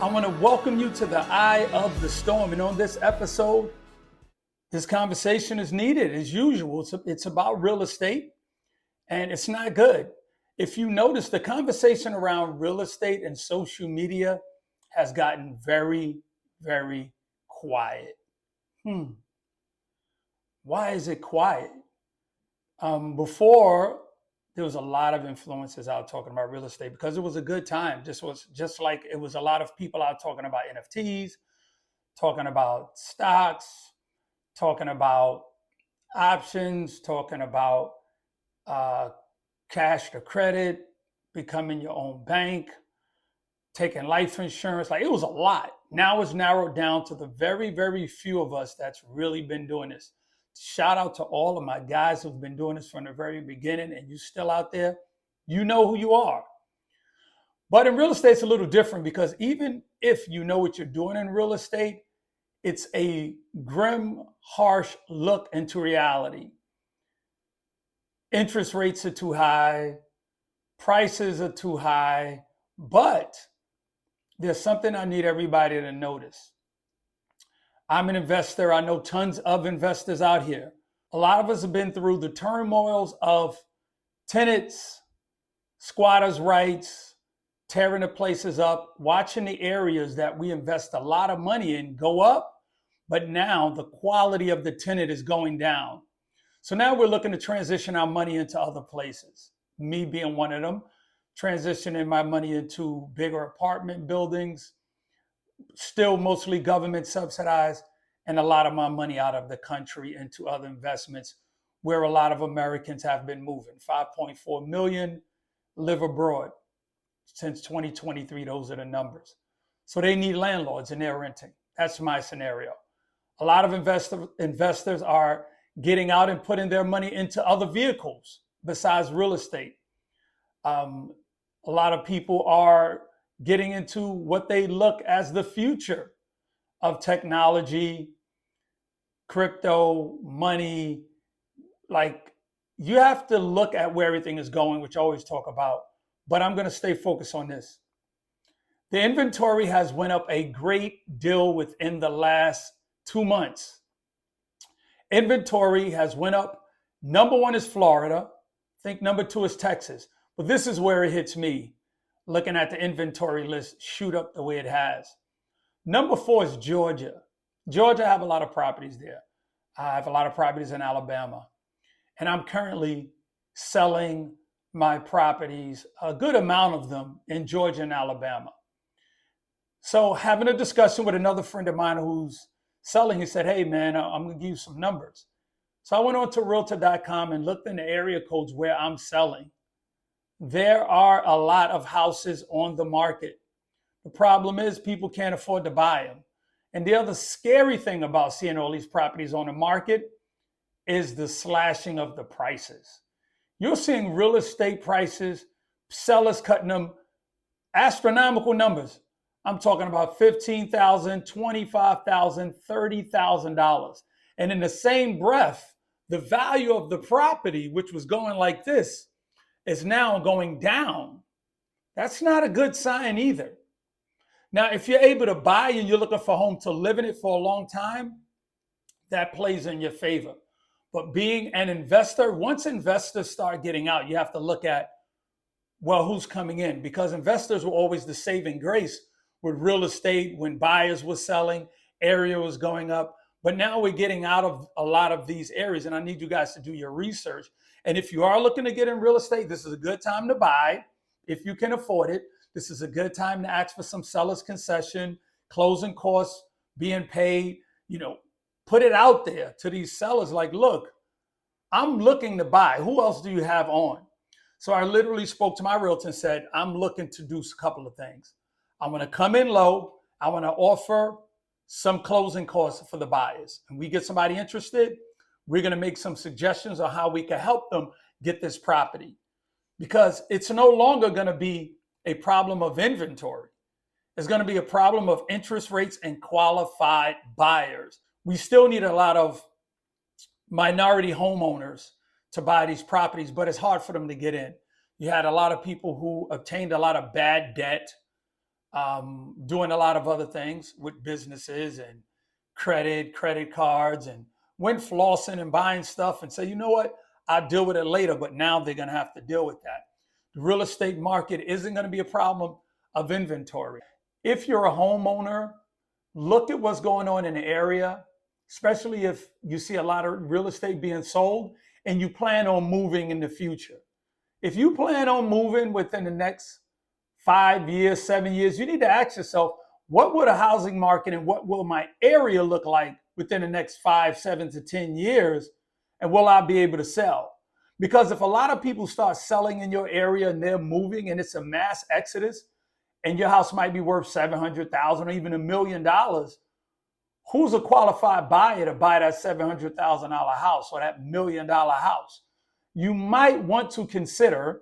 I want to welcome you to the Eye of the Storm. And on this episode, this conversation is needed as usual. It's about real estate, and it's not good. If you notice, the conversation around real estate and social media has gotten very, very quiet. Why is it quiet? Before, there was a lot of influencers out talking about real estate because it was a good time. Just like it was a lot of people out talking about NFTs, talking about stocks, talking about options, talking about cash to credit, becoming your own bank, taking life insurance. Like, it was a lot. Now it's narrowed down to the very, very few of us that's really been doing this. Shout out to all of my guys who've been doing this from the very beginning, and you still out there, you know who you are. But in real estate, it's a little different because even if you know what you're doing in real estate, it's a grim, harsh look into reality. Interest rates are too high, prices are too high, but there's something I need everybody to notice. I'm an investor. I know tons of investors out here. A lot of us have been through the turmoils of tenants, squatters' rights, tearing the places up, watching the areas that we invest a lot of money in go up, but now the quality of the tenant is going down. So now we're looking to transition our money into other places. Me being one of them, transitioning my money into bigger apartment buildings, still mostly government subsidized, and a lot of my money out of the country into other investments where a lot of Americans have been moving. 5.4 million live abroad since 2023. Those are the numbers. So they need landlords and they're renting. That's my scenario. A lot of investors are getting out and putting their money into other vehicles besides real estate. A lot of people are getting into what they look as the future of technology, crypto, money. Like, you have to look at where everything is going, which I always talk about, but I'm going to stay focused on this. The inventory has went up a great deal within the last 2 months. Inventory has went up. Number one is Florida. I think number two is Texas. But this is where it hits me, looking at the inventory list shoot up the way it has. Number four is Georgia. Georgia, I have a lot of properties there. I have a lot of properties in Alabama. And I'm currently selling my properties, a good amount of them, in Georgia and Alabama. So having a discussion with another friend of mine who's selling, he said, hey man, I'm gonna give you some numbers. So I went on to realtor.com and looked in the area codes where I'm selling. There are a lot of houses on the market. The problem is people can't afford to buy them. And the other scary thing about seeing all these properties on the market is the slashing of the prices. You're seeing real estate prices, sellers cutting them astronomical numbers. I'm talking about $15,000, $25,000, $30,000. And in the same breath, the value of the property, which was going like this, is now going down. That's not a good sign either. Now, if you're able to buy and you're looking for a home to live in it for a long time, that plays in your favor. But being an investor, once investors start getting out, you have to look at, well, who's coming in? Because investors were always the saving grace with real estate when buyers were selling, area was going up. But now we're getting out of a lot of these areas, and I need you guys to do your research. And if you are looking to get in real estate, this is a good time to buy. If you can afford it, this is a good time to ask for some seller's concession, closing costs being paid. Put it out there to these sellers like, look, I'm looking to buy. Who else do you have on? So I literally spoke to my realtor and said, I'm looking to do a couple of things. I'm going to come in low. I want to offer some closing costs for the buyers. And we get somebody interested, we're going to make some suggestions on how we can help them get this property. Because it's no longer going to be a problem of inventory. It's going to be a problem of interest rates and qualified buyers. We still need a lot of minority homeowners to buy these properties, but it's hard for them to get in. You had a lot of people who obtained a lot of bad debt, doing a lot of other things with businesses and credit cards, and went flossing and buying stuff and say, you know what, I'll deal with it later. But now they're going to have to deal with that. The real estate market isn't going to be a problem of inventory. If you're a homeowner, look at what's going on in the area, especially if you see a lot of real estate being sold and you plan on moving in the future. If you plan on moving within the next 5 years, 7 years, you need to ask yourself, what will the housing market and what will my area look like within the next 5, 7 to 10 years? And will I be able to sell? Because if a lot of people start selling in your area and they're moving and it's a mass exodus, and your house might be worth $700,000 or even $1 million, who's a qualified buyer to buy that $700,000 house or that $1 million house? You might want to consider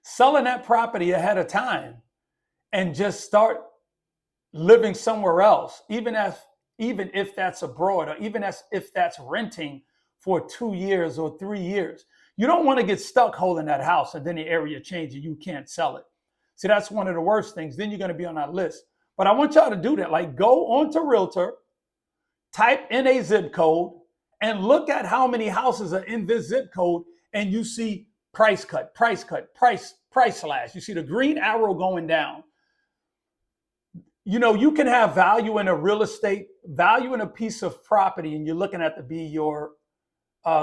selling that property ahead of time and just start living somewhere else, even if that's abroad, or even if that's renting for 2 years or 3 years. You don't want to get stuck holding that house and then the area changes and you can't sell it. See, that's one of the worst things. Then you're going to be on that list. But I want y'all to do that. Like, go onto Realtor, type in a zip code, and look at how many houses are in this zip code, and you see price cut, price slash. You see the green arrow going down. You know, you can have value in a real estate, value in a piece of property, and you're looking at to be your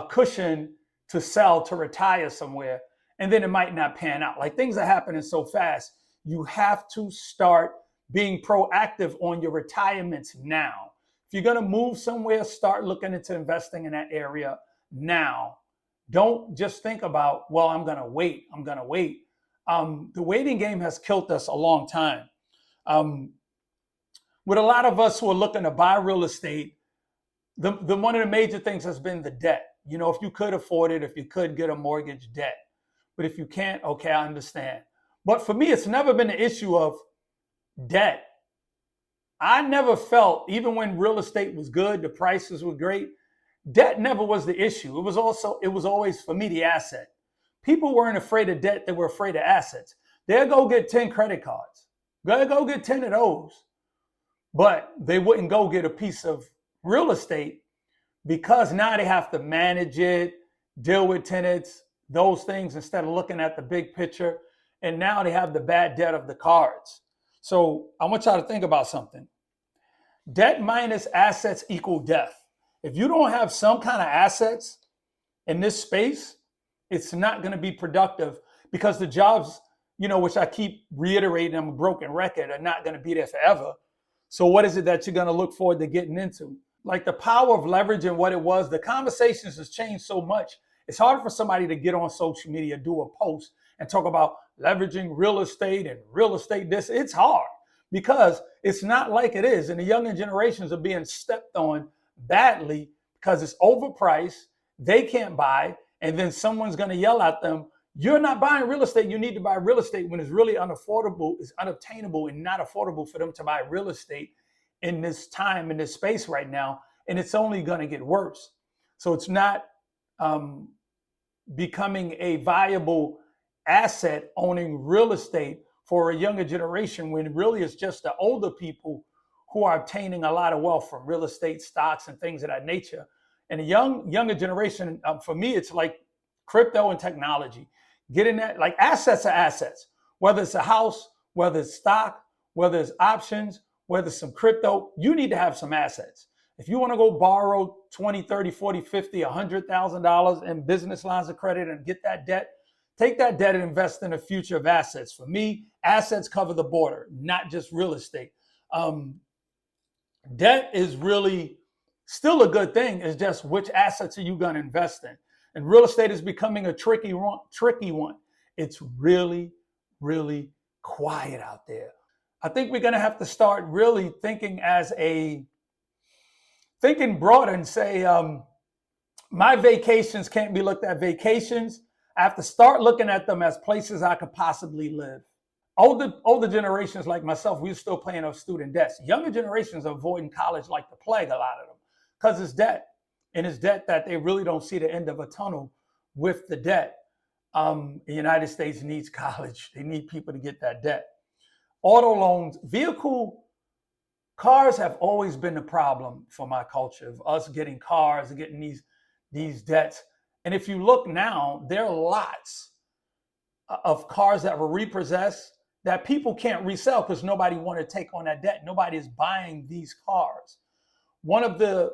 cushion to sell, to retire somewhere, and then it might not pan out. Like, things are happening so fast. You have to start being proactive on your retirements now. If you're going to move somewhere, start looking into investing in that area now. Don't just think about, well, I'm going to wait. The waiting game has killed us a long time. With a lot of us who are looking to buy real estate, the one of the major things has been the debt. You know, if you could afford it, if you could get a mortgage, debt. But if you can't, okay, I understand. But for me, it's never been an issue of debt. I never felt, even when real estate was good, the prices were great, debt never was the issue. It was always, for me, the asset. People weren't afraid of debt, they were afraid of assets. They'll go get 10 credit cards. Go get 10 of those. But they wouldn't go get a piece of real estate because now they have to manage it, deal with tenants, those things, instead of looking at the big picture. And now they have the bad debt of the cards. So I want y'all to think about something. Debt minus assets equal death. If you don't have some kind of assets in this space, it's not going to be productive, because the jobs, you know, which I keep reiterating, I'm a broken record, are not going to be there forever. So what is it that you're going to look forward to getting into? Like, the power of leverage and what it was, the conversations has changed so much. It's hard for somebody to get on social media, do a post, and talk about leveraging real estate and real estate this. It's hard because it's not like it is. And the younger generations are being stepped on badly because it's overpriced. They can't buy. And then someone's going to yell at them, you're not buying real estate. You need to buy real estate, when it's really unaffordable, it's unobtainable and not affordable for them to buy real estate in this time, in this space right now. And it's only going to get worse. So it's not becoming a viable asset, owning real estate for a younger generation, when really it's just the older people who are obtaining a lot of wealth from real estate, stocks, and things of that nature. And the younger generation, for me, it's like crypto and technology. Getting that, like, assets are assets, whether it's a house, whether it's stock, whether it's options, whether it's some crypto, you need to have some assets. If you want to go borrow 20, 30, 40, 50, $100,000 in business lines of credit and get that debt, take that debt and invest in the future of assets. For me, assets cover the border, not just real estate. Debt is really still a good thing. It's just, which assets are you going to invest in? And real estate is becoming a tricky one. It's really, really quiet out there. I think we're going to have to start really thinking broad and say, my vacations can't be looked at vacations. I have to start looking at them as places I could possibly live. Older generations like myself, we're still paying off student debts. Younger generations are avoiding college like the plague, a lot of them, because it's debt. And it's debt that they really don't see the end of a tunnel with the debt. The United States needs college. They need people to get that debt. Auto loans, cars have always been the problem for my culture of us getting cars and getting these debts. And if you look now, there are lots of cars that were repossessed that people can't resell because nobody wanted to take on that debt. Nobody is buying these cars. One of the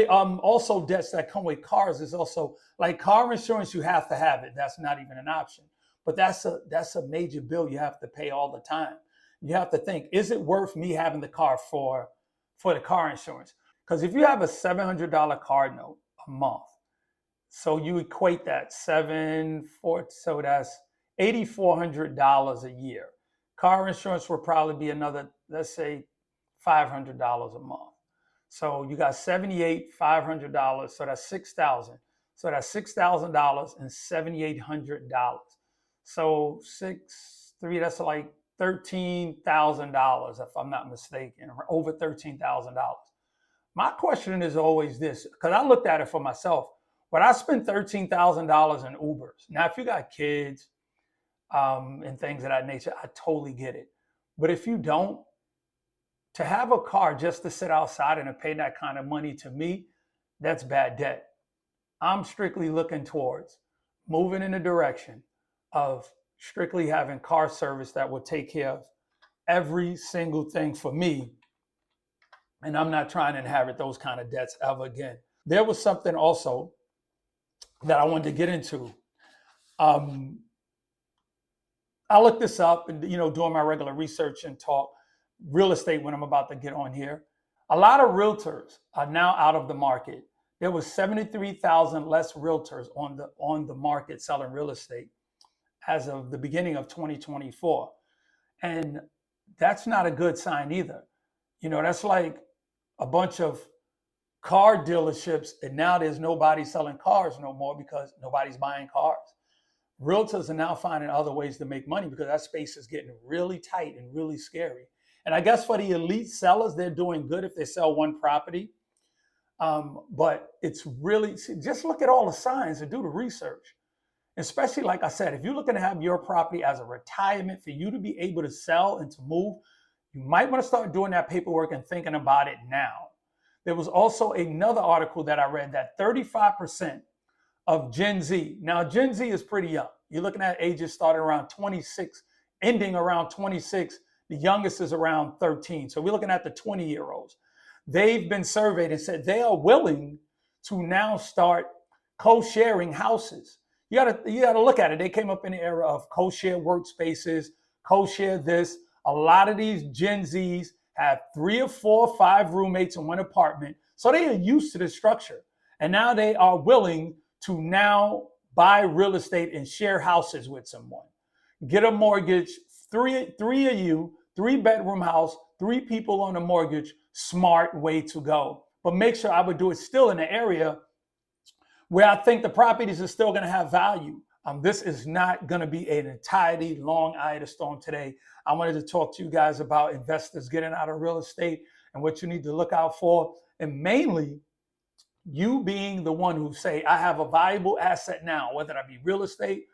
also debts that come with cars is also like car insurance. You have to have it. That's not even an option. But that's a major bill you have to pay all the time. You have to think, is it worth me having the car for the car insurance? Because if you have a $700 car note a month, so you equate that so that's $8,400 a year. Car insurance will probably be another, let's say, $500 a month. So you got $500, so that's $6,000. So that's $6,000 and $7,800. So that's like $13,000 if I'm not mistaken, or over $13,000. My question is always this, because I looked at it for myself. But I spent $13,000 in Ubers. Now, if you got kids and things of that nature, I totally get it. But if you don't, to have a car just to sit outside and to pay that kind of money, to me, that's bad debt. I'm strictly looking towards moving in the direction of strictly having car service that will take care of every single thing for me. And I'm not trying to inherit those kind of debts ever again. There was something also that I wanted to get into. I looked this up and, doing my regular research and talk real estate when I'm about to get on here. A lot of realtors are now out of the market. There was 73,000 less realtors on the market selling real estate as of the beginning of 2024. And that's not a good sign either. That's like a bunch of car dealerships, and now there's nobody selling cars no more because nobody's buying cars. Realtors are now finding other ways to make money because that space is getting really tight and really scary. And I guess for the elite sellers, they're doing good if they sell one property. But it's really, just look at all the signs and do the research. Especially, like I said, if you're looking to have your property as a retirement for you to be able to sell and to move, you might want to start doing that paperwork and thinking about it now. There was also another article that I read that 35% of Gen Z, now Gen Z is pretty young. You're looking at ages starting around 26, ending around 26. The youngest is around 13. So we're looking at the 20-year-olds. They've been surveyed and said they are willing to now start co-sharing houses. You gotta look at it. They came up in the era of co-share workspaces, co-share this. A lot of these Gen Zs have 3 or 4 or 5 roommates in one apartment. So they are used to the structure. And now they are willing to now buy real estate and share houses with someone. Get a mortgage, three of you, 3-bedroom house, 3 people on a mortgage, smart way to go. But make sure I would do it still in the area where I think the properties are still gonna have value. This is not gonna be an entirely long eye of the storm today. I wanted to talk to you guys about investors getting out of real estate and what you need to look out for. And mainly, you being the one who say, I have a valuable asset now, whether that be real estate,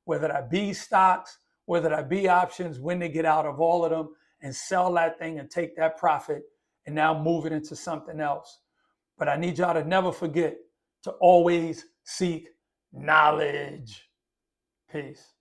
whether that be stocks, whether that be options, when they get out of all of them and sell that thing and take that profit and now move it into something else. But I need y'all to never forget to always seek knowledge. Peace.